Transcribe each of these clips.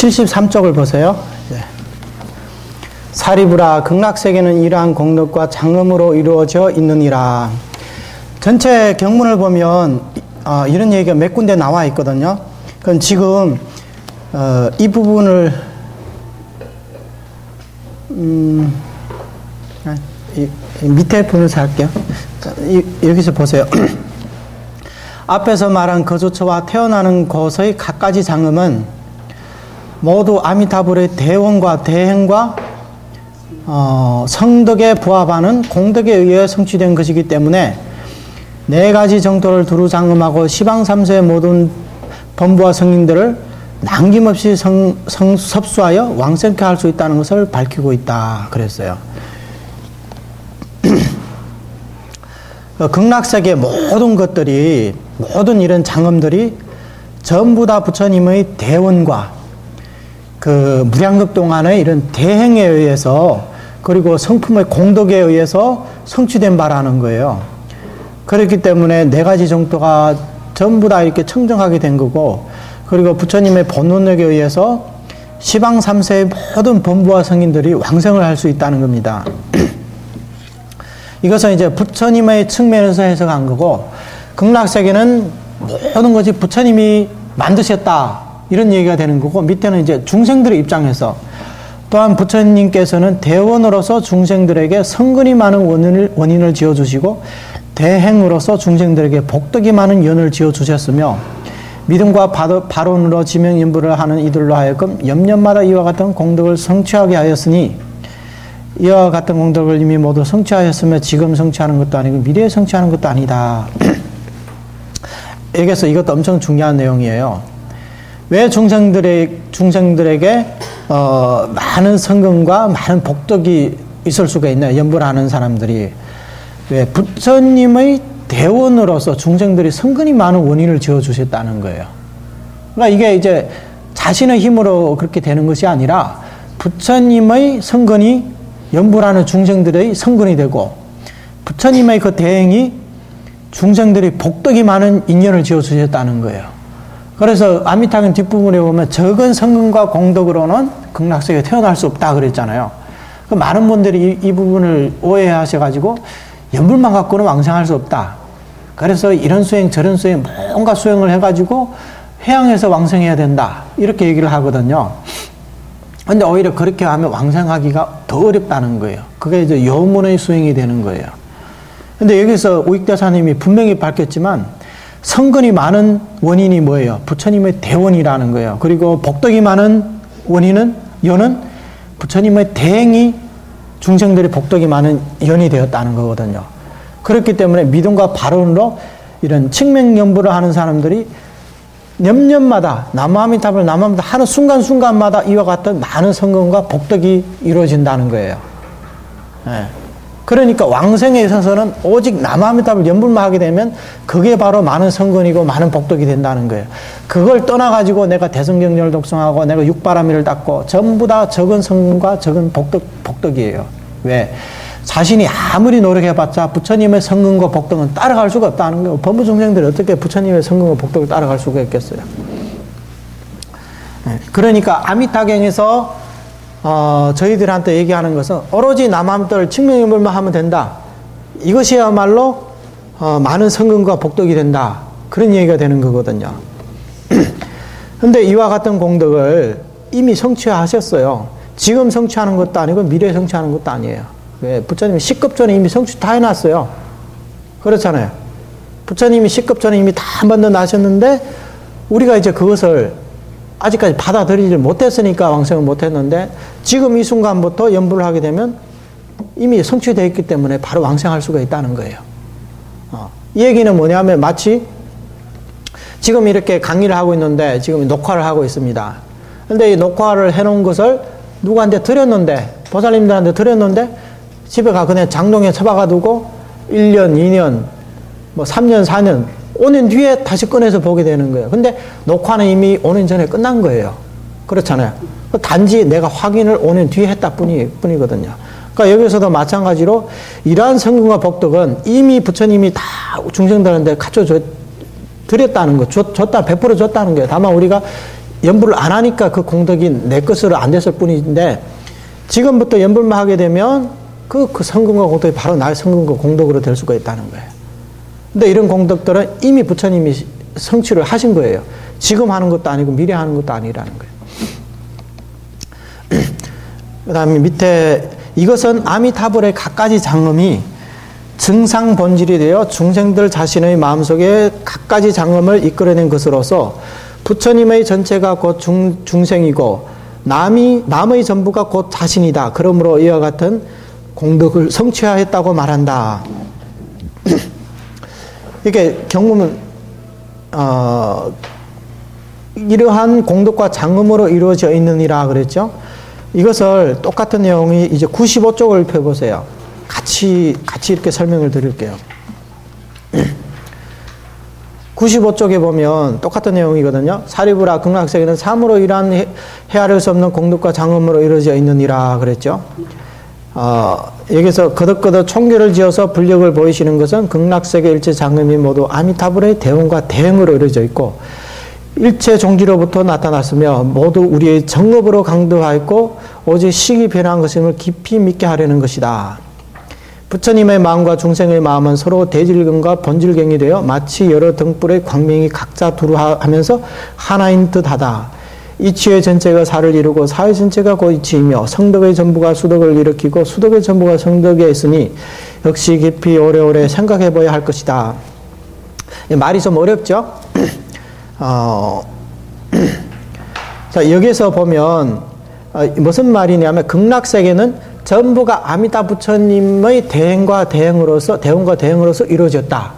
73쪽을 보세요. 사리부라 극락세계는 이러한 공덕과 장엄으로 이루어져 있느니라. 전체 경문을 보면 이런 얘기가 몇 군데 나와 있거든요. 그럼 지금 이 부분을 밑에 부분에서 할게요. 여기서 보세요. 앞에서 말한 거주처와 태어나는 곳의 갖가지 장엄은 모두 아미타불의 대원과 대행과 성덕에 부합하는 공덕에 의해 성취된 것이기 때문에 네 가지 정도를 두루 장엄하고 시방삼세의 모든 범부와 성인들을 남김없이 섭수하여 왕생케 할 수 있다는 것을 밝히고 있다 그랬어요. 극락세계 모든 것들이, 모든 이런 장엄들이 전부 다 부처님의 대원과 그 무량겁 동안의 이런 대행에 의해서, 그리고 성품의 공덕에 의해서 성취된 바라는 거예요. 그렇기 때문에 네 가지 정도가 전부 다 이렇게 청정하게 된 거고, 그리고 부처님의 본원력에 의해서 시방 삼세의 모든 범부와 성인들이 왕생을 할 수 있다는 겁니다. 이것은 이제 부처님의 측면에서 해석한 거고, 극락세계는 모든 것이 부처님이 만드셨다 이런 얘기가 되는 거고, 밑에는 이제 중생들의 입장에서, 또한 부처님께서는 대원으로서 중생들에게 성근이 많은 원인을 지어주시고 대행으로서 중생들에게 복덕이 많은 연을 지어주셨으며, 믿음과 발언으로 지명연부를 하는 이들로 하여금 염년마다 이와 같은 공덕을 성취하게 하였으니, 이와 같은 공덕을 이미 모두 성취하였으며 지금 성취하는 것도 아니고 미래에 성취하는 것도 아니다. 여기서 이것도 엄청 중요한 내용이에요. 왜 중생들에게 많은 성금과 많은 복덕이 있을 수가 있나요? 연부를 하는 사람들이. 왜? 부처님의 대원으로서 중생들이 성근이 많은 원인을 지어주셨다는 거예요. 그러니까 이게 이제 자신의 힘으로 그렇게 되는 것이 아니라 부처님의 성근이 연부하는 중생들의 성근이 되고, 부처님의 그 대행이 중생들이 복덕이 많은 인연을 지어주셨다는 거예요. 그래서 아미타경 뒷부분에 보면 적은 성근과 공덕으로는 극락세계에 태어날 수 없다 그랬잖아요. 그 많은 분들이 이 부분을 오해하셔가지고 연불만 갖고는 왕생할 수 없다. 그래서 이런 수행 저런 수행 뭔가 수행을 해가지고 해양에서 왕생해야 된다 이렇게 얘기를 하거든요. 근데 오히려 그렇게 하면 왕생하기가 더 어렵다는 거예요. 그게 이제 요문의 수행이 되는 거예요. 근데 여기서 우익대사님이 분명히 밝혔지만 성근이 많은 원인이 뭐예요? 부처님의 대원이라는 거예요. 그리고 복덕이 많은 원인은, 연은 부처님의 대행이 중생들의 복덕이 많은 연이 되었다는 거거든요. 그렇기 때문에 믿음과 발언으로 이런 칙맹연부를 하는 사람들이 년년마다 남아미탑을 하는 순간순간마다 이와 같은 많은 성공과 복덕이 이루어진다는 거예요. 예. 그러니까 왕생에 있어서는 오직 남아미탑을 연불만 하게 되면 그게 바로 많은 성근이고 많은 복덕이 된다는 거예요. 그걸 떠나가지고 내가 대성경전을 독성하고 내가 육바라밀을 닦고 전부 다 적은 성근과 적은 복덕이에요. 왜? 자신이 아무리 노력해봤자 부처님의 성근과 복덕은 따라갈 수가 없다는 거예요. 범부중생들이 어떻게 부처님의 성근과 복덕을 따라갈 수가 있겠어요. 그러니까 아미타경에서 저희들한테 얘기하는 것은 오로지 남아미타를 칙명연불만 하면 된다. 이것이야말로 많은 성근과 복덕이 된다. 그런 얘기가 되는 거거든요. 근데 이와 같은 공덕을 이미 성취하셨어요. 지금 성취하는 것도 아니고 미래에 성취하는 것도 아니에요. 왜? 부처님이 10급 전에 이미 성취 다 해놨어요. 그렇잖아요. 부처님이 10급 전에 이미 다 만들어놨셨는데 우리가 이제 그것을 아직까지 받아들이지 못했으니까 왕생을 못했는데, 지금 이 순간부터 연부를 하게 되면 이미 성취되어 있기 때문에 바로 왕생할 수가 있다는 거예요. 이 얘기는 뭐냐면 마치 지금 이렇게 강의를 하고 있는데 지금 녹화를 하고 있습니다. 근데 이 녹화를 해놓은 것을 누구한테 드렸는데, 보살님들한테 드렸는데 집에 가 그냥 장롱에 처박아두고 1년, 2년, 뭐 3년, 4년, 5년 뒤에 다시 꺼내서 보게 되는 거예요. 근데 녹화는 이미 5년 전에 끝난 거예요. 그렇잖아요. 단지 내가 확인을 5년 뒤에 했다 뿐이거든요. 그러니까 여기서도 마찬가지로 이러한 성근과 복덕은 이미 부처님이 다 중생들한테 갖춰 드렸다는 거, 줬다, 베풀어 줬다는 거예요. 다만 우리가 연불을 안 하니까 그 공덕이 내 것으로 안 됐을 뿐인데, 지금부터 연불만 하게 되면 그 성금과 공덕이 바로 나의 성금과 공덕으로 될 수가 있다는 거예요. 근데 이런 공덕들은 이미 부처님이 성취를 하신 거예요. 지금 하는 것도 아니고 미래 하는 것도 아니라는 거예요. 그 다음에 밑에 이것은 아미타불의 갖가지 장엄이 증상 본질이 되어 중생들 자신의 마음속에 갖가지 장엄을 이끌어낸 것으로서 부처님의 전체가 곧 중생이고 남의 전부가 곧 자신이다. 그러므로 이와 같은 공덕을 성취하였다고 말한다. 이게 경문은 이러한 공덕과 장엄으로 이루어져 있느니라 그랬죠. 이것을 똑같은 내용이 이제 95쪽을 펴보세요. 같이 이렇게 설명을 드릴게요. 95쪽에 보면 똑같은 내용이거든요. 사리부라 극락세계는 삼으로 일한 헤아릴 수 없는 공덕과 장엄으로 이루어져 있느니라 그랬죠. 여기서 거듭거듭 총결을 지어서 불력을 보이시는 것은 극락세계 일체 장엄이 모두 아미타불의 대원과 대행으로 이루어져 있고 일체 종지로부터 나타났으며 모두 우리의 정업으로 강도하였고 오직 식이 변한 것임을 깊이 믿게 하려는 것이다. 부처님의 마음과 중생의 마음은 서로 대질경과 본질경이 되어 마치 여러 등불의 광명이 각자 두루하면서 하나인 듯하다. 이치의 전체가 사를 이루고 사의 전체가 곧 이치이며 성덕의 전부가 수덕을 일으키고 수덕의 전부가 성덕에 있으니 역시 깊이 오래오래 생각해 봐야 할 것이다. 말이 좀 어렵죠? 자, 여기서 보면 무슨 말이냐면 극락세계는 전부가 아미타 부처님의 대원과 대행으로서 이루어졌다.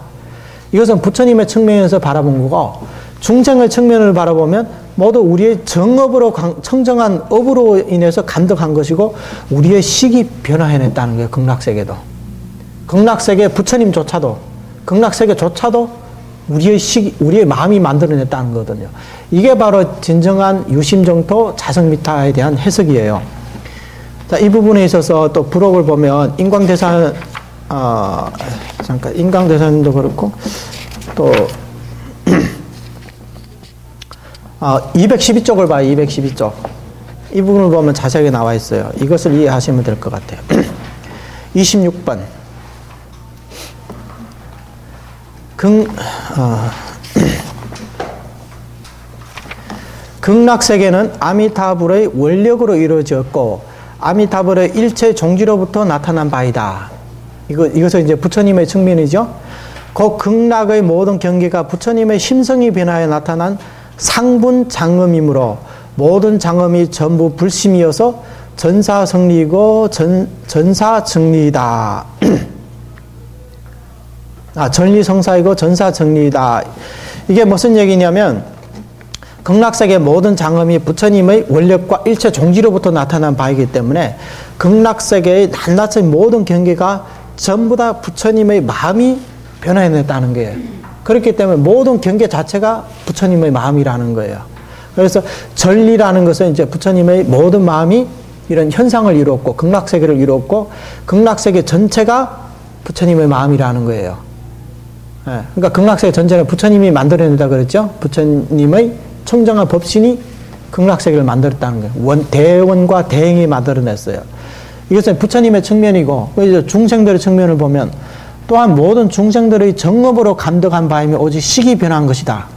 이것은 부처님의 측면에서 바라본 거고 중생의 측면을 바라보면 모두 우리의 청정한 업으로 인해서 감덕한 것이고 우리의 식이 변화해냈다는 거예요. 극락세계도. 극락세계 부처님조차도 극락세계조차도 우리의 마음이 만들어냈다는 거거든요. 이게 바로 진정한 유심정토 자성미타에 대한 해석이에요. 자, 이 부분에 있어서 또 부록을 보면 인광대산, 인광대산도 그렇고, 또, 212쪽을 봐요, 212쪽. 이 부분을 보면 자세하게 나와 있어요. 이것을 이해하시면 될 것 같아요. 26번. 극락세계는 아미타불의 원력으로 이루어졌고 아미타불의 일체 종지로부터 나타난 바이다. 이것은 이제 부처님의 측면이죠. 그 극락의 모든 경계가 부처님의 심성이 변화해 나타난 상분 장엄이므로 모든 장엄이 전부 불심이어서 전사성리이고 전사정리이다. 전리성사이고 전사정리이다. 이게 무슨 얘기냐면 극락세계 모든 장엄이 부처님의 원력과 일체 종지로부터 나타난 바이기 때문에 극락세계의 낱낱의 모든 경계가 전부 다 부처님의 마음이 변화해냈다는 거예요. 그렇기 때문에 모든 경계 자체가 부처님의 마음이라는 거예요. 그래서 전리라는 것은 이제 부처님의 모든 마음이 이런 현상을 이루었고 극락세계를 이루었고 극락세계 전체가 부처님의 마음이라는 거예요. 그러니까 극락세계 전체는 부처님이 만들어낸다 그랬죠. 부처님의 청정한 법신이 극락세계를 만들었다는 거예요. 대원과 대행이 만들어냈어요. 이것은 부처님의 측면이고 중생들의 측면을 보면 또한 모든 중생들의 정업으로 감덕한 바임이 오직 식이 변한 것이다.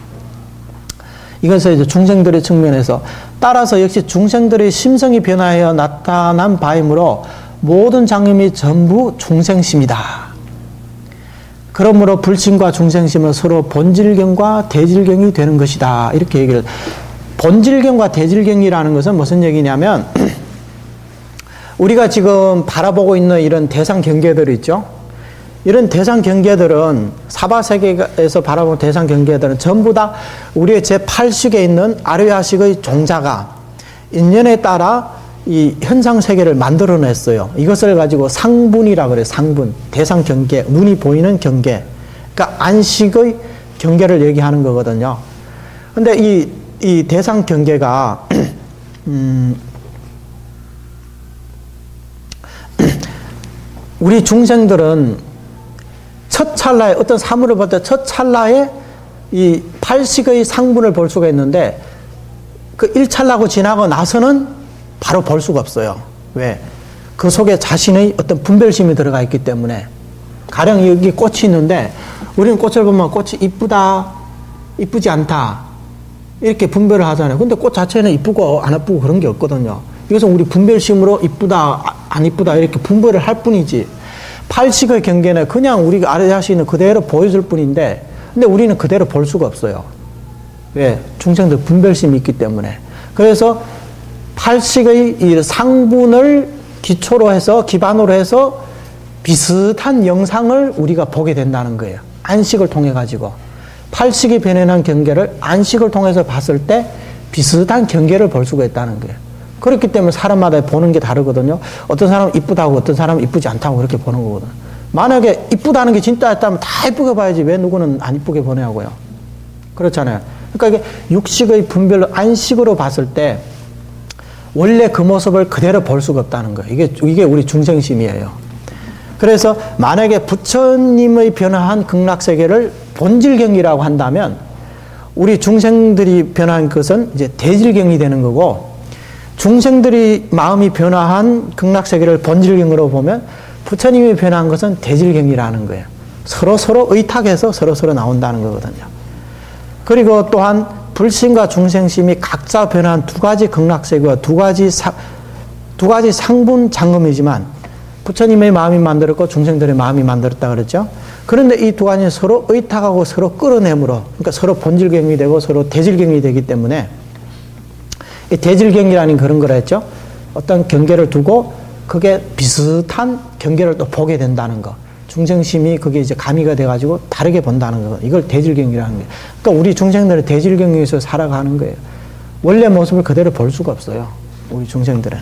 이것은 이제 중생들의 측면에서 따라서 역시 중생들의 심성이 변화하여 나타난 바임으로 모든 장엄이 전부 중생심이다. 그러므로 불심과 중생심은 서로 본질경과 대질경이 되는 것이다. 이렇게 얘기를. 본질경과 대질경이라는 것은 무슨 얘기냐면 우리가 지금 바라보고 있는 이런 대상 경계들 있죠. 이런 대상 경계들은 사바세계에서 바라보는 대상 경계들은 전부 다 우리의 제8식에 있는 아르야식의 종자가 인연에 따라 이 현상 세계를 만들어냈어요. 이것을 가지고 상분이라 그래요. 상분, 대상 경계, 눈이 보이는 경계. 그러니까 안식의 경계를 얘기하는 거거든요. 근데 이 대상 경계가 우리 중생들은 첫 찰나에 어떤 사물을 볼 때 첫 찰나에 이 8식의 상분을 볼 수가 있는데 그 일찰나고 지나고 나서는 바로 볼 수가 없어요. 왜? 그 속에 자신의 어떤 분별심이 들어가 있기 때문에. 가령 여기 꽃이 있는데 우리는 꽃을 보면 꽃이 이쁘다, 이쁘지 않다 이렇게 분별을 하잖아요. 근데 꽃 자체는 이쁘고 안 이쁘고 그런 게 없거든요. 이것은 우리 분별심으로 이쁘다, 안 이쁘다 이렇게 분별을 할 뿐이지, 팔식의 경계는 그냥 우리가 아래 자신을 그대로 보여줄 뿐인데, 근데 우리는 그대로 볼 수가 없어요. 왜? 중생들 분별심이 있기 때문에. 그래서 팔식의 이 상분을 기초로 해서, 기반으로 해서 비슷한 영상을 우리가 보게 된다는 거예요. 안식을 통해 가지고. 팔식이 변해난 경계를 안식을 통해서 봤을 때 비슷한 경계를 볼 수가 있다는 거예요. 그렇기 때문에 사람마다 보는 게 다르거든요. 어떤 사람은 이쁘다고 어떤 사람은 이쁘지 않다고 그렇게 보는 거거든요. 만약에 이쁘다는 게 진짜였다면 다 이쁘게 봐야지 왜 누구는 안 이쁘게 보냐고요. 그렇잖아요. 그러니까 이게 육식의 분별로 안식으로 봤을 때 원래 그 모습을 그대로 볼 수가 없다는 거예요. 이게 우리 중생심이에요. 그래서 만약에 부처님의 변화한 극락세계를 본질경이라고 한다면 우리 중생들이 변한 것은 이제 대질경이 되는 거고, 중생들이 마음이 변화한 극락세계를 본질경으로 보면 부처님이 변한 것은 대질경이라는 거예요. 서로 의탁해서 서로 나온다는 거거든요. 그리고 또한 불신과 중생심이 각자 변한 두 가지 극락세계와 두 가지 상분 장엄이지만 부처님의 마음이 만들었고 중생들의 마음이 만들었다 그랬죠. 그런데 이 두 가지는 서로 의탁하고 서로 끌어내므로, 그러니까 서로 본질경이 되고 서로 대질경이 되기 때문에, 이 대질경이라는 그런 거라 했죠. 어떤 경계를 두고 그게 비슷한 경계를 또 보게 된다는 거. 중생심이 그게 이제 가미가 돼가지고 다르게 본다는 거. 이걸 대질경이라는 거예요. 그러니까 우리 중생들은 대질경에서 살아가는 거예요. 원래 모습을 그대로 볼 수가 없어요. 우리 중생들은.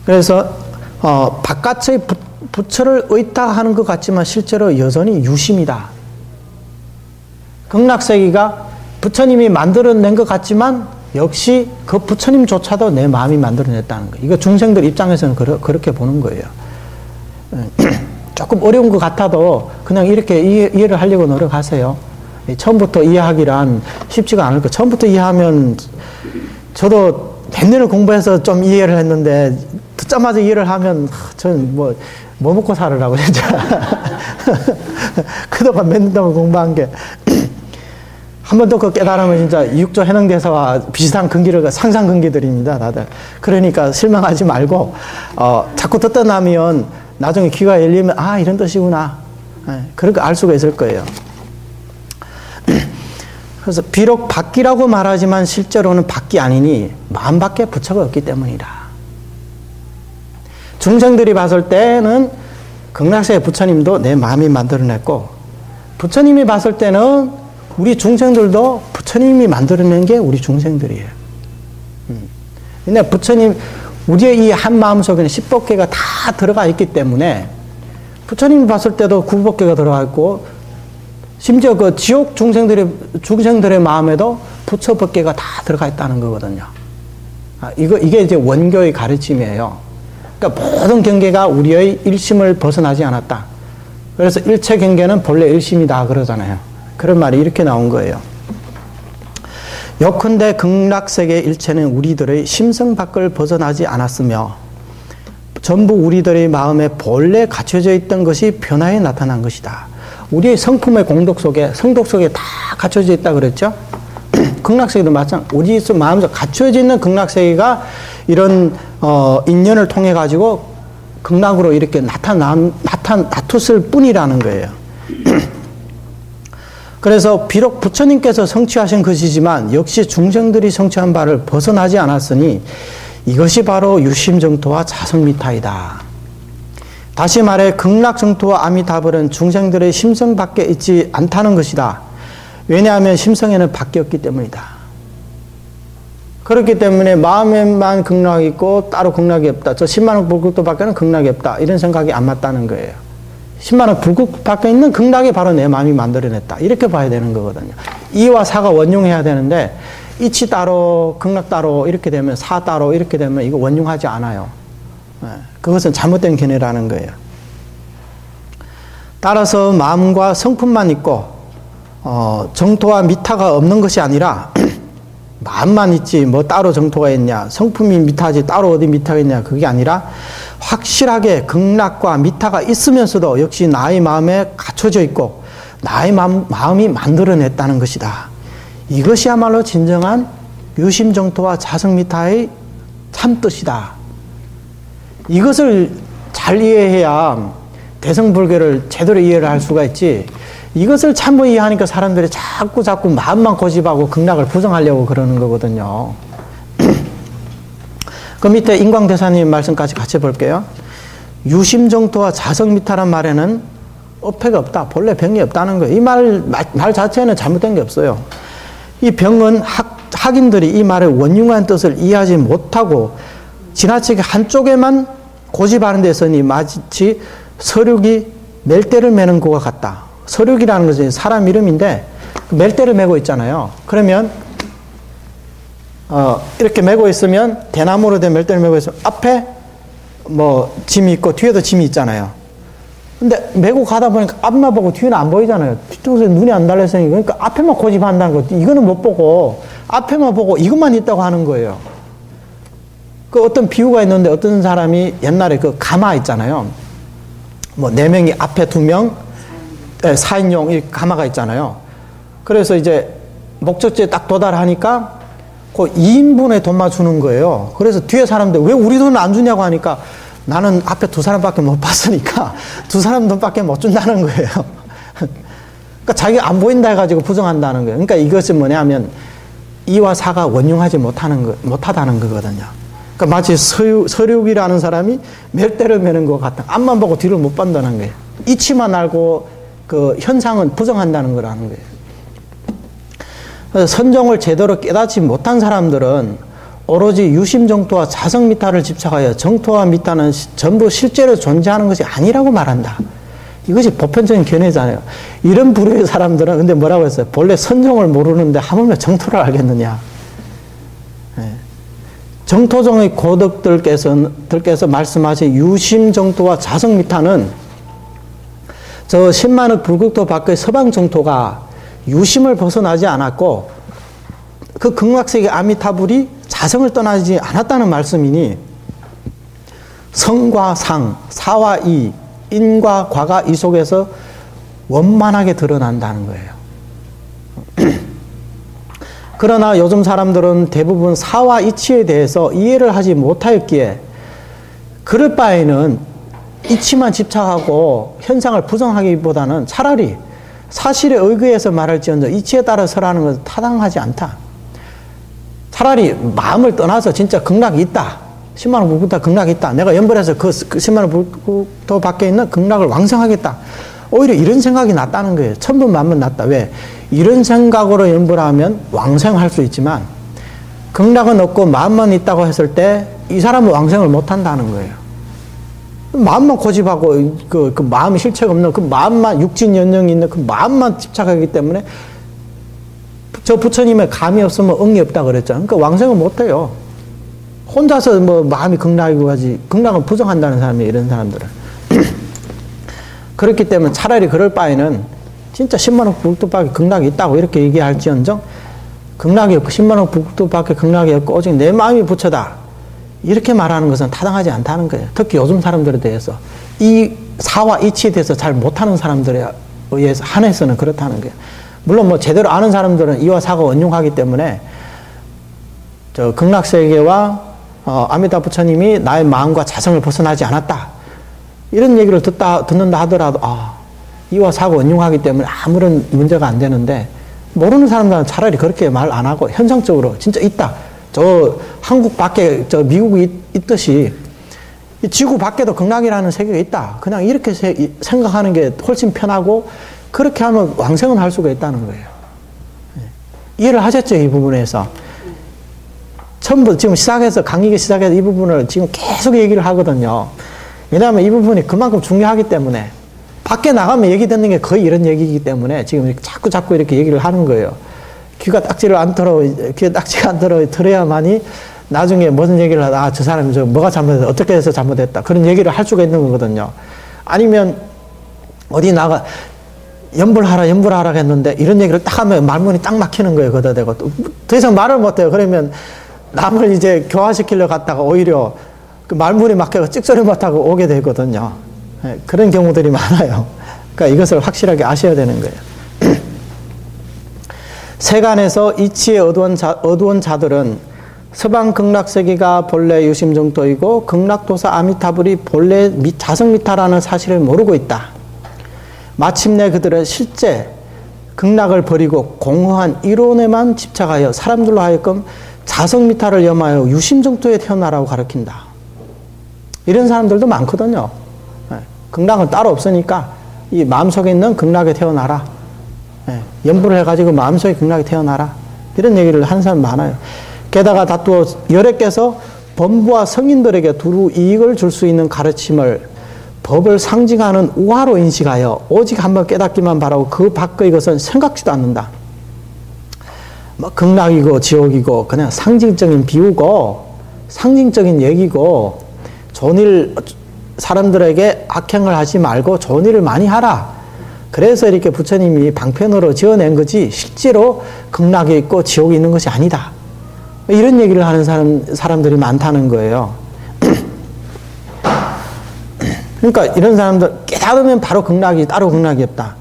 그래서 바깥의 부처를 의탁하는 것 같지만 실제로 여전히 유심이다. 극락세계가 부처님이 만들어낸 것 같지만 역시 그 부처님조차도 내 마음이 만들어냈다는 거예요. 이거 중생들 입장에서는 그렇게 보는 거예요. 조금 어려운 것 같아도 그냥 이렇게 이해를 하려고 노력하세요. 처음부터 이해하기란 쉽지가 않을 거예요. 처음부터 이해하면, 저도 몇 년을 공부해서 좀 이해를 했는데 듣자마자 이해를 하면 저는 뭐 먹고 살으라고 진짜. 그동안 몇 년 동안 공부한 게 한 번 더 그 깨달으면 진짜 이육조 해능대사와 비슷한 근기를, 상상 근기들입니다, 다들. 그러니까 실망하지 말고 자꾸 듣다 나면 나중에 귀가 열리면 이런 뜻이구나, 그렇게 알 수가 있을 거예요. 그래서 비록 밖이라고 말하지만 실제로는 밖이 아니니 마음밖에 부처가 없기 때문이다. 중생들이 봤을 때는 극락세계 부처님도 내 마음이 만들어냈고, 부처님이 봤을 때는 우리 중생들도 부처님이 만들어낸 게 우리 중생들이에요. 근데 부처님, 우리의 이 한 마음 속에는 10법계가 다 들어가 있기 때문에 부처님이 봤을 때도 9법계가 들어가 있고, 심지어 그 지옥 중생들의 마음에도 부처법계가 다 들어가 있다는 거거든요. 이게 이제 원교의 가르침이에요. 그러니까 모든 경계가 우리의 일심을 벗어나지 않았다. 그래서 일체 경계는 본래 일심이다 그러잖아요. 그런 말이 이렇게 나온 거예요. 요컨대 극락세계 일체는 우리들의 심성 밖을 벗어나지 않았으며 전부 우리들의 마음에 본래 갖춰져 있던 것이 변화에 나타난 것이다. 우리의 성품의 공덕 속에, 성덕 속에 다 갖춰져 있다 그랬죠? 극락세계도 마찬가지. 우리 마음속 갖춰져 있는 극락세계가 이런 인연을 통해 가지고 극락으로 이렇게 나tus을 뿐이라는 거예요. 그래서 비록 부처님께서 성취하신 것이지만 역시 중생들이 성취한 바를 벗어나지 않았으니 이것이 바로 유심정토와 자성미타이다. 다시 말해 극락정토와 아미타불은 중생들의 심성 밖에 있지 않다는 것이다. 왜냐하면 심성에는 밖에 없기 때문이다. 그렇기 때문에 마음에만 극락이 있고 따로 극락이 없다. 저 10만원 불국도 밖에는 극락이 없다. 이런 생각이 안 맞다는 거예요. 10만원 불국 밖에 있는 극락이 바로 내 마음이 만들어냈다. 이렇게 봐야 되는 거거든요. 이와 사가 원용해야 되는데 이치 따로 극락 따로 이렇게 되면 사 따로 이렇게 되면 이거 원용하지 않아요. 그것은 잘못된 견해라는 거예요. 따라서 마음과 성품만 있고 정토와 미타가 없는 것이 아니라 마음만 있지 뭐 따로 정토가 있냐, 성품이 미타지 따로 어디 미타가 있냐, 그게 아니라 확실하게 극락과 미타가 있으면서도 역시 나의 마음에 갖춰져 있고 나의 마음이 만들어냈다는 것이다. 이것이야말로 진정한 유심정토와 자성미타의 참뜻이다. 이것을 잘 이해해야 대성불교를 제대로 이해를 할 수가 있지, 이것을 참고 이해하니까 사람들이 자꾸 마음만 고집하고 극락을 부정하려고 그러는 거거든요. 그 밑에 인광대사님 말씀까지 같이 볼게요. 유심정토와 자성미타란 말에는 어폐가 없다, 본래 병이 없다는 거예요. 이 말 자체는 잘못된 게 없어요. 이 병은 학인들이 이 말의 원흉한 뜻을 이해하지 못하고 지나치게 한쪽에만 고집하는 데 있으니 마치 서륙이 멜대를 매는 것과 같다. 서륙이라는 것은 사람 이름인데 멜대를 메고 있잖아요. 그러면 이렇게 메고 있으면, 대나무로 된 멜대를 메고 있으면 앞에 뭐 짐이 있고 뒤에도 짐이 있잖아요. 근데 메고 가다 보니까 앞만 보고 뒤는 안 보이잖아요. 뒤쪽에서 눈이 안 달렸으니까. 그러니까 앞에만 고집한다는 거. 이거는 못 보고 앞에만 보고 이것만 있다고 하는 거예요. 그 어떤 비유가 있는데, 어떤 사람이 옛날에 그 가마 있잖아요. 뭐 4명이 앞에 2명, 4인용 이 가마가 있잖아요. 그래서 이제 목적지에 딱 도달하니까 그 2인분의 돈만 주는 거예요. 그래서 뒤에 사람들 왜 우리 돈을 안 주냐고 하니까, 나는 앞에 2사람밖에 못 봤으니까 2사람 돈밖에 못 준다는 거예요. 그러니까 자기가 안 보인다 해가지고 부정한다는 거예요. 그러니까 이것은 뭐냐면 이와 사가 원흉하지 못하다는 거거든요. 그러니까 마치 서륙이라는 사람이 멜대를 매는 것 같다. 앞만 보고 뒤를 못 본다는 거예요. 이치만 알고 그 현상은 부정한다는 거라는 거예요. 그래서 선정을 제대로 깨닫지 못한 사람들은 오로지 유심정토와 자성미타를 집착하여 정토와 미타는 전부 실제로 존재하는 것이 아니라고 말한다. 이것이 보편적인 견해잖아요. 이런 부류의 사람들은 근데 뭐라고 했어요? 본래 선정을 모르는데 하물며 정토를 알겠느냐. 정토종의 고덕들께서 말씀하신 유심정토와 자성미타는 저 10만억 불국토 밖의 서방정토가 유심을 벗어나지 않았고 그 극락세계 아미타불이 자성을 떠나지 않았다는 말씀이니, 성과 상, 사와 이, 인과 과가 이 속에서 원만하게 드러난다는 거예요. 그러나 요즘 사람들은 대부분 사와 이치에 대해서 이해를 하지 못하였기에 그럴 바에는 이치만 집착하고 현상을 부정하기보다는 차라리 사실에 의거해서 말할지언정 이치에 따라 설하는 것은 타당하지 않다. 차라리 마음을 떠나서 진짜 극락이 있다. 10만원 불국토 극락이 있다. 내가 연벌해서 그 10만원 불국토 밖에 있는 극락을 왕성하겠다. 오히려 이런 생각이 낫다는 거예요. 천분만분 낫다. 왜? 이런 생각으로 연벌하면 왕성할 수 있지만 극락은 없고 마음만 있다고 했을 때 이 사람은 왕성을 못한다는 거예요. 마음만 고집하고 그 마음이 실체가 없는 그 마음만, 육진연령이 있는 그 마음만 집착하기 때문에, 저 부처님의 감이 없으면 응이 없다 그랬잖아요. 그러니까 왕성은 못해요. 혼자서 뭐 마음이 극락이고 하지, 극락은 부정한다는 사람이, 이런 사람들은. 그렇기 때문에 차라리 그럴 바에는 진짜 10만억 불국토 밖에 극락이 있다고 이렇게 얘기할지언정, 극락이 없고 10만억 불국토 밖에 극락이 없고 오직 내 마음이 부처다, 이렇게 말하는 것은 타당하지 않다는 거예요. 특히 요즘 사람들에 대해서, 이 사와 이치에 대해서 잘 못하는 사람들에 의해서 한해서는 그렇다는 거예요. 물론 뭐 제대로 아는 사람들은 이와 사가 원흉하기 때문에 저 극락세계와 아미타 부처님이 나의 마음과 자성을 벗어나지 않았다, 이런 얘기를 듣는다 하더라도 이와 사가 원흉하기 때문에 아무런 문제가 안 되는데, 모르는 사람들은 차라리 그렇게 말 안 하고 현상적으로 진짜 있다. 저 한국 밖에 저 미국이 있듯이 이 지구 밖에도 극락이라는 세계가 있다. 그냥 이렇게 생각하는 게 훨씬 편하고, 그렇게 하면 왕생은 할 수가 있다는 거예요. 이해를 하셨죠? 이 부분에서. 처음부터 지금 강의가 시작해서 이 부분을 지금 계속 얘기를 하거든요. 왜냐하면 이 부분이 그만큼 중요하기 때문에, 밖에 나가면 얘기 듣는 게 거의 이런 얘기이기 때문에 지금 자꾸 이렇게 얘기를 하는 거예요. 귀가 딱지가 안 들어야만이 나중에 무슨 얘기를 하다, 저 사람이 뭐가 잘못했다, 어떻게 해서 잘못했다, 그런 얘기를 할 수가 있는 거거든요. 아니면 어디 연불하라 했는데 이런 얘기를 딱 하면 말문이 딱 막히는 거예요. 거기다 대고 더 이상 말을 못해요. 그러면 남을 이제 교화시키려 갔다가 오히려 그 말문이 막혀서 찍소리 못하고 오게 되거든요. 예, 그런 경우들이 많아요. 그러니까 이것을 확실하게 아셔야 되는 거예요. 세간에서 이치에 어두운 자들은 서방 극락세계가 본래 유심정토이고 극락도사 아미타불이 본래 자성미타라는 사실을 모르고 있다. 마침내 그들은 실제 극락을 버리고 공허한 이론에만 집착하여 사람들로 하여금 자성미타를 염하여 유심정토에 태어나라고 가르친다. 이런 사람들도 많거든요. 극락은 따로 없으니까 이 마음속에 있는 극락에 태어나라. 연부를 해가지고 마음속에 극락에 태어나라. 이런 얘기를 하는 사람 많아요. 게다가 다투어 여래께서 범부와 성인들에게 두루 이익을 줄 수 있는 가르침을 법을 상징하는 우화로 인식하여 오직 한번 깨닫기만 바라고 그 밖의 것은 생각지도 않는다. 뭐 극락이고 지옥이고 그냥 상징적인 비유고 상징적인 얘기고 좋은 일 사람들에게 악행을 하지 말고 좋은 일을 많이 하라. 그래서 이렇게 부처님이 방편으로 지어낸 거지 실제로 극락에 있고 지옥에 있는 것이 아니다. 이런 얘기를 하는 사람들이 많다는 거예요. 그러니까 이런 사람들 깨달으면 바로 극락이 따로 극락이 없다.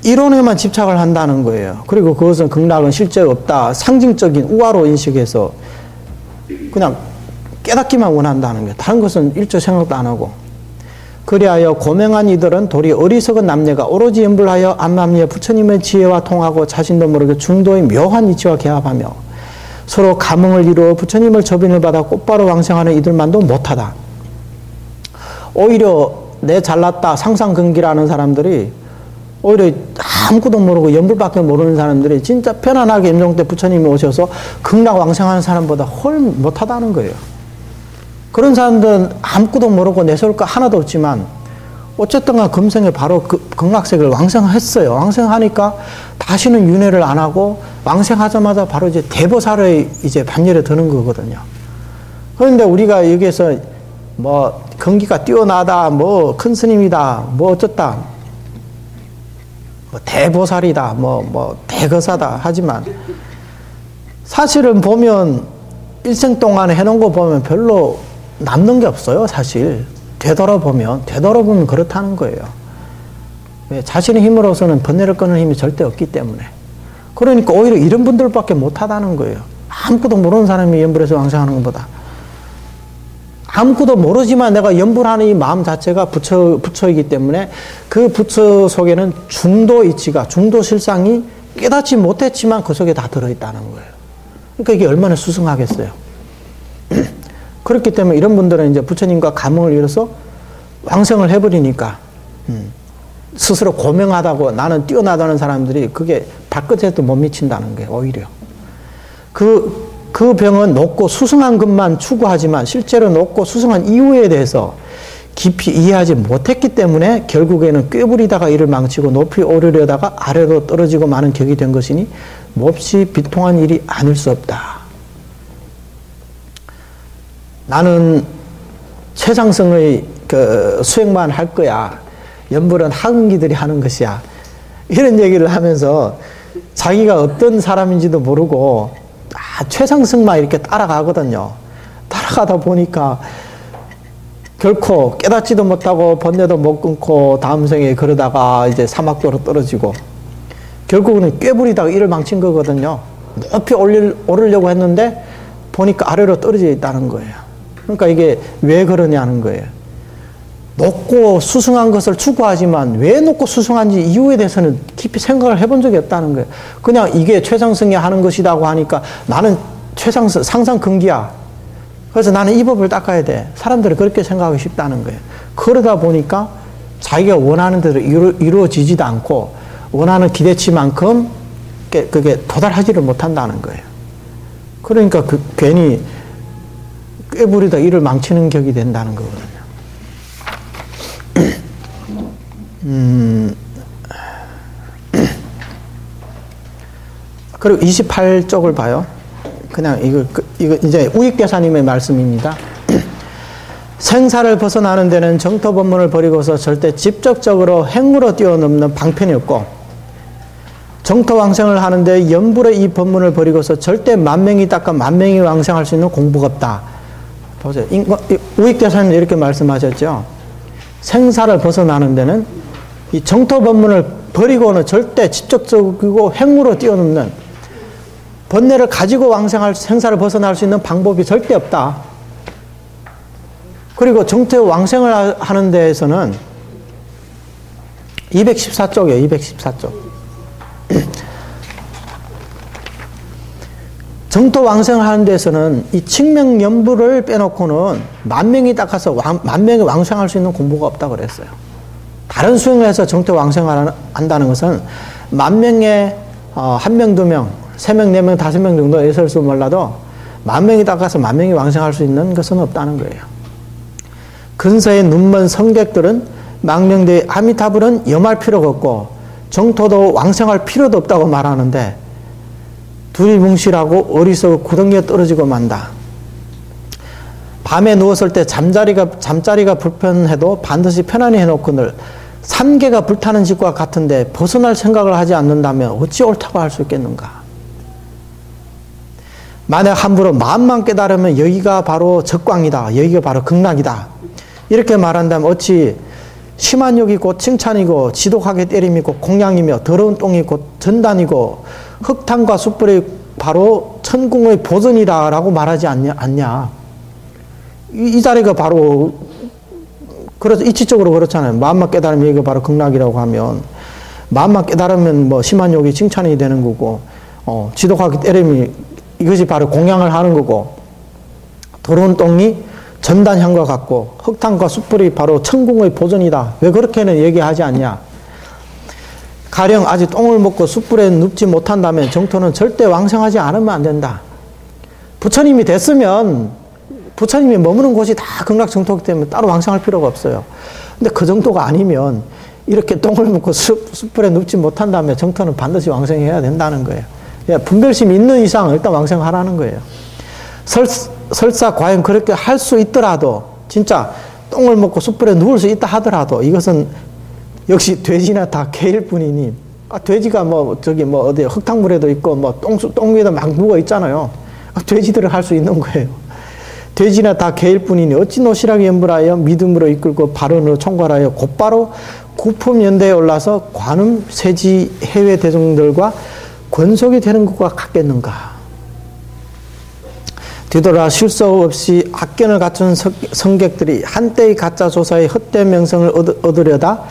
이론에만 집착을 한다는 거예요. 그리고 그것은 극락은 실제 없다. 상징적인 우화로 인식해서 그냥 깨닫기만 원한다는 거예요. 다른 것은 일조 생각도 안 하고. 그리하여 고명한 이들은 도리 어리석은 남녀가 오로지 연불하여 암암리에 부처님의 지혜와 통하고 자신도 모르게 중도의 묘한 이치와 개합하며 서로 감흥을 이루어 부처님을 접인을 받아 곧바로 왕생하는 이들만도 못하다. 오히려 내 잘났다 상상근기라는 사람들이 오히려 아무것도 모르고 연불밖에 모르는 사람들이 진짜 편안하게 임종 때 부처님이 오셔서 극락 왕생하는 사람보다 훨 못하다는 거예요. 그런 사람들은 아무것도 모르고 내세울 거 하나도 없지만 어쨌든 간 금생에 바로 그 극락세계를 왕생했어요. 왕생하니까 다시는 윤회를 안 하고 왕생하자마자 바로 이제 대보살의 이제 반열에 드는 거거든요. 그런데 우리가 여기에서 뭐 근기가 뛰어나다, 뭐 큰 스님이다, 뭐 어쩌다, 뭐 대보살이다, 뭐 대거사다 하지만 사실은 보면 일생 동안에 해놓은 거 보면 별로 남는 게 없어요. 사실 되돌아보면 그렇다는 거예요. 왜? 자신의 힘으로서는 번뇌를 끊는 힘이 절대 없기 때문에. 그러니까 오히려 이런 분들밖에 못하다는 거예요. 아무것도 모르는 사람이 연불해서 왕생하는 것보다. 아무것도 모르지만 내가 연불하는 이 마음 자체가 부처이기 때문에 그 부처 속에는 중도 이치가, 중도 실상이 깨닫지 못했지만 그 속에 다 들어있다는 거예요. 그러니까 이게 얼마나 수승하겠어요. 그렇기 때문에 이런 분들은 이제 부처님과 감흥을 이뤄서 왕생을 해버리니까 스스로 고명하다고 나는 뛰어나다는 사람들이 그게 발끝에도 못 미친다는 게 오히려. 그 병은 높고 수승한 것만 추구하지만 실제로 높고 수승한 이유에 대해서 깊이 이해하지 못했기 때문에 결국에는 꾀부리다가 이를 망치고 높이 오르려다가 아래로 떨어지고 마는 격이 된 것이니 몹시 비통한 일이 아닐 수 없다. 나는 최상승의 그 수행만 할 거야. 연불은 학은기들이 하는 것이야. 이런 얘기를 하면서 자기가 어떤 사람인지도 모르고 최상승만 이렇게 따라가거든요. 따라가다 보니까 결코 깨닫지도 못하고 번뇌도 못 끊고 다음 생에 그러다가 이제 사막도로 떨어지고 결국은 꾀부리다가 이를 망친 거거든요. 높이 오르려고 했는데 보니까 아래로 떨어져 있다는 거예요. 그러니까 이게 왜 그러냐는 거예요. 높고 수승한 것을 추구하지만 왜 높고 수승한지 이유에 대해서는 깊이 생각을 해본 적이 없다는 거예요. 그냥 이게 최상승이 하는 것이라고 하니까 나는 상상근기야. 그래서 나는 이 법을 닦아야 돼. 사람들이 그렇게 생각하기 쉽다는 거예요. 그러다 보니까 자기가 원하는 대로 이루어지지도 않고 원하는 기대치만큼 그게 도달하지를 못한다는 거예요. 그러니까 괜히 꾀부리다 일을 망치는 격이 된다는 거거든요. 그리고 28쪽을 봐요. 그냥 이거 이제 우익대사님의 말씀입니다. 생사를 벗어나는 데는 정토법문을 버리고서 절대 직접적으로 행으로 뛰어넘는 방편이 없고, 정토왕생을 하는데 염불의 이 법문을 버리고서 절대 만명이 닦아 만명이 왕생할 수 있는 공부가 없다. 보세요. 우익대사님 이렇게 말씀하셨죠. 생사를 벗어나는 데는 이 정토법문을 버리고는 절대 직접적이고 행으로 뛰어넘는, 번뇌를 가지고 왕생할, 생사를 벗어날 수 있는 방법이 절대 없다. 그리고 정토 왕생을 하는 데에서는 214쪽이에요. 214쪽. 정토 왕생을 하는 데서는 이 칙명연부를 빼놓고는 만명이 닦아서 만명이 왕생할 수 있는 공부가 없다 그랬어요. 다른 수행을 해서 정토 왕생을 한다는 것은 만명에 한 명, 두 명, 세 명, 네 명, 다섯 명 정도 있을 수 몰라도 만명이 닦아서 만명이 왕생할 수 있는 것은 없다는 거예요. 근서의 눈먼 성객들은 망령대의 아미타불은 염할 필요가 없고 정토도 왕생할 필요도 없다고 말하는데, 두리뭉실하고 어리석어 구덩이에 떨어지고 만다. 밤에 누웠을 때 잠자리가 불편해도 반드시 편안히 해놓거늘 삼계가 불타는 짓과 같은데 벗어날 생각을 하지 않는다면 어찌 옳다고 할 수 있겠는가. 만약 함부로 마음만 깨달으면 여기가 바로 적광이다, 여기가 바로 극락이다, 이렇게 말한다면 어찌 심한 욕이 곧 칭찬이고 지독하게 때림이 곧 공양이며 더러운 똥이 곧 전단이고 흙탕과 숯불이 바로 천궁의 보전이다 라고 말하지 않냐. 이 자리가 바로 이치적으로 그렇잖아요. 마음만 깨달으면 이거 바로 극락이라고 하면, 마음만 깨달으면 뭐 심한 욕이 칭찬이 되는 거고, 지독하게 때림이 이것이 바로 공양을 하는 거고, 더러운 똥이 전단향과 같고 흙탕과 숯불이 바로 천궁의 보전이다. 왜 그렇게는 얘기하지 않냐. 가령 아직 똥을 먹고 숯불에 눕지 못한다면 정토는 절대 왕생하지 않으면 안 된다. 부처님이 됐으면 부처님이 머무는 곳이 다 극락 정토이기 때문에 따로 왕생할 필요가 없어요. 근데 그 정도가 아니면 이렇게 똥을 먹고 숯불에 눕지 못한다면 정토는 반드시 왕생해야 된다는 거예요. 분별심이 있는 이상 일단 왕생하라는 거예요. 설사 과연 그렇게 할 수 있더라도, 진짜 똥을 먹고 숯불에 누울 수 있다 하더라도 이것은 역시 돼지나 다 개일 뿐이니, 돼지가 어디 흙탕물에도 있고 똥 위에도 막 누워 있잖아요. 돼지들은 할 수 있는 거예요. 돼지나 다 개일 뿐이니 어찌 노실하게 염불하여 믿음으로 이끌고 발언으로 총괄하여 곧바로 구품연대에 올라서 관음 세지 해외 대중들과 권속이 되는 것과 같겠는가. 뒤돌아 실속 없이 악견을 갖춘 성객들이 한때의 가짜 조사의 헛된 명성을 얻으려다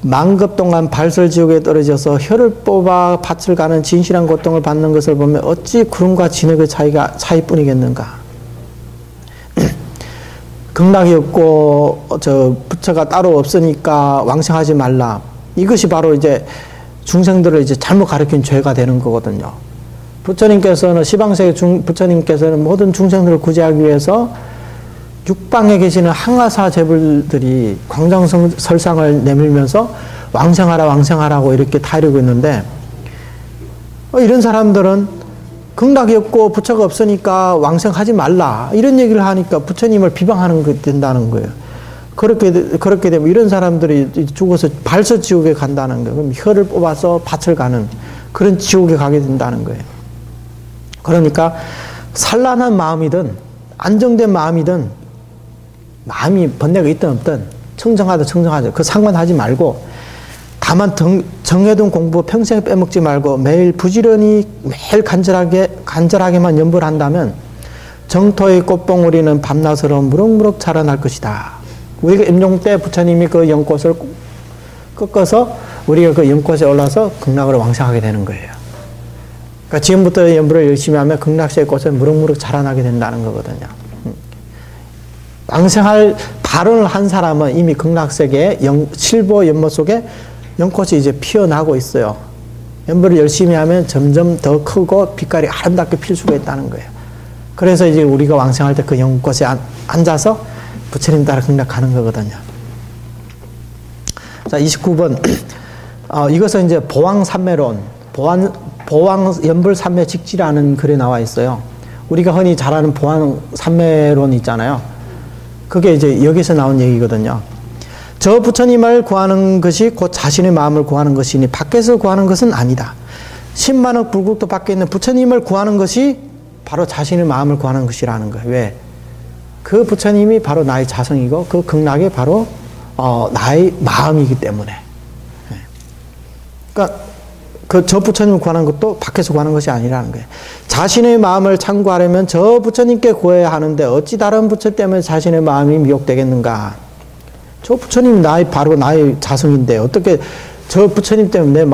만급 동안 발설지옥에 떨어져서 혀를 뽑아 밭을 가는 진실한 고통을 받는 것을 보면 어찌 구름과 진흙의 차이뿐이겠는가. 극락이 없고 부처가 따로 없으니까 왕생하지 말라. 이것이 바로 이제 중생들을 이제 잘못 가르친 죄가 되는 거거든요. 부처님께서는 시방세계 부처님께서는 모든 중생들을 구제하기 위해서 육방에 계시는 항아사 제불들이 광장설상을 내밀면서 왕생하라 왕생하라고 이렇게 타이르고 있는데, 이런 사람들은 극락이 없고 부처가 없으니까 왕생하지 말라 이런 얘기를 하니까 부처님을 비방하는 게 된다는 거예요. 그렇게 되면 이런 사람들이 죽어서 발서 지옥에 간다는 거예요. 그럼 혀를 뽑아서 밭을 가는 그런 지옥에 가게 된다는 거예요. 그러니까 산란한 마음이든 안정된 마음이든, 마음이 번뇌가 있든 없든 청정하죠. 그 상관하지 말고 다만 정해둔 공부 평생 빼먹지 말고 매일 부지런히 매일 간절하게만 연불 한다면 정토의 꽃봉우리는 밤낮으로 무럭무럭 자라날 것이다. 우리가 임종 때 부처님이 그 연꽃을 꺾어서 우리가 그 연꽃에 올라서 극락으로 왕생하게 되는 거예요. 그러니까 지금부터 연불을 열심히 하면 극락세의 꽃은 무럭무럭 자라나게 된다는 거거든요. 왕생할 발언을 한 사람은 이미 극락세계의 칠보 연못 속에 연꽃이 이제 피어나고 있어요. 연불을 열심히 하면 점점 더 크고 빛깔이 아름답게 필 수가 있다는 거예요. 그래서 이제 우리가 왕생할 때 그 연꽃에 앉아서 부처님 따라 극락 가는 거거든요. 자, 29번. 이것은 이제 보왕삼매론, 보왕연불삼매 직지라는 글에 나와 있어요. 우리가 흔히 잘 아는 보왕삼매론 있잖아요. 그게 이제 여기서 나온 얘기거든요. 저 부처님을 구하는 것이 곧 자신의 마음을 구하는 것이니 밖에서 구하는 것은 아니다. 10만억 불국도 밖에 있는 부처님을 구하는 것이 바로 자신의 마음을 구하는 것이라는 거예요. 왜? 그 부처님이 바로 나의 자성이고 그 극락이 바로 나의 마음이기 때문에. 그러니까 저 부처님을 구하는 것도 밖에서 구하는 것이 아니라는 거예요. 자신의 마음을 참고하려면 저 부처님께 구해야 하는데 어찌 다른 부처 때문에 자신의 마음이 미혹되겠는가? 저 부처님이 바로 나의 자성인데 어떻게 저 부처님 때문에 내